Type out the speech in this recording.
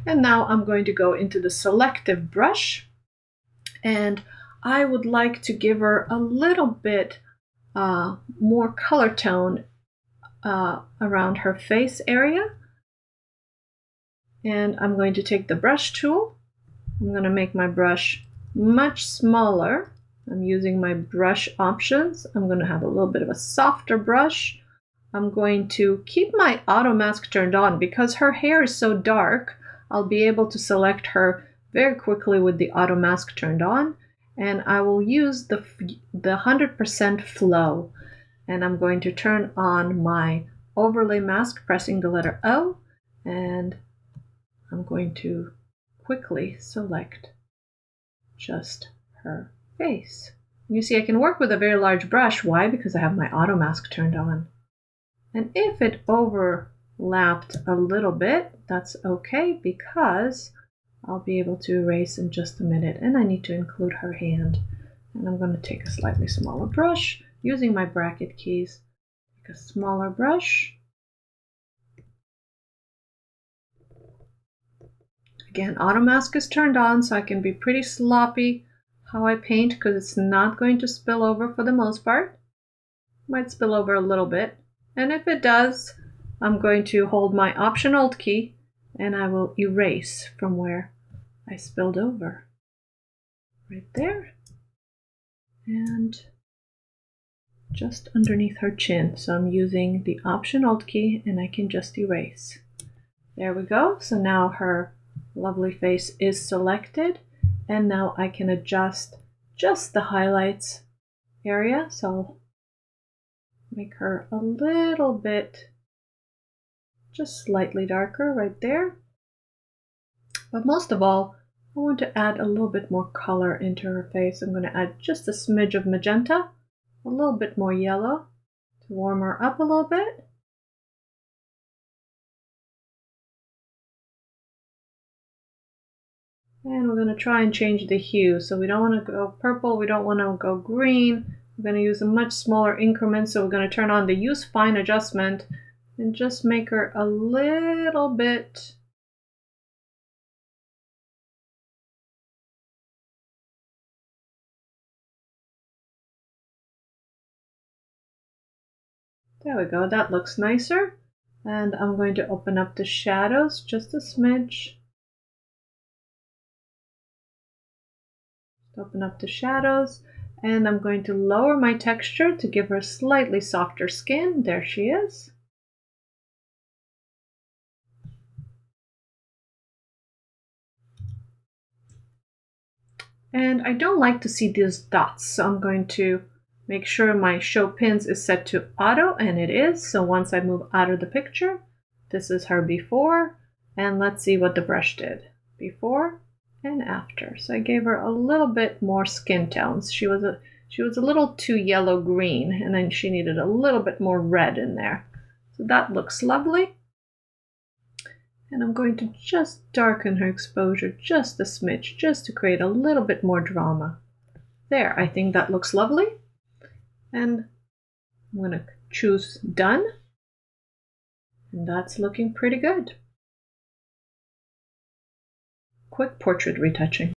And now I'm going to go into the selective brush, and I would like to give her a little bit more color tone around her face area. And I'm going to take the brush tool. I'm going to make my brush much smaller. I'm using my brush options. I'm going to have a little bit of a softer brush. I'm going to keep my auto mask turned on because her hair is so dark. I'll be able to select her very quickly with the auto mask turned on, and I will use the 100% flow. And I'm going to turn on my overlay mask, pressing the letter O, and I'm going to quickly select just her face. You see, I can work with a very large brush. Why? Because I have my auto mask turned on. And if it overlapped a little bit, that's okay, because I'll be able to erase in just a minute, and I need to include her hand. And I'm going to take a slightly smaller brush using my bracket keys. Take a smaller brush. Again, auto mask is turned on, so I can be pretty sloppy how I paint because it's not going to spill over for the most part. Might spill over a little bit, and if it does, I'm going to hold my Option Alt key and I will erase from where I spilled over. Right there. And just underneath her chin. So I'm using the Option Alt key and I can just erase. There we go. So now her lovely face is selected, and now I can adjust just the highlights area. So I'll make her a little bit, just slightly darker right there. But most of all, I want to add a little bit more color into her face. I'm going to add just a smidge of magenta, a little bit more yellow to warm her up a little bit. And we're going to try and change the hue. So we don't want to go purple, we don't want to go green. We're going to use a much smaller increment, so we're going to turn on the Use Fine adjustment and just make her a little bit there we go, that looks nicer. And I'm going to open up the shadows just a smidge. Open up the shadows, and I'm going to lower my texture to give her slightly softer skin. There she is. And I don't like to see these dots, so I'm going to make sure my show pins is set to auto, and it is. So once I move out of the picture, this is her before, and let's see what the brush did. Before and after. So I gave her a little bit more skin tones. She was a little too yellow green, and then she needed a little bit more red in there. So that looks lovely. And I'm going to just darken her exposure just a smidge, just to create a little bit more drama. There, I think that looks lovely. And I'm going to choose Done. And that's looking pretty good. Quick portrait retouching.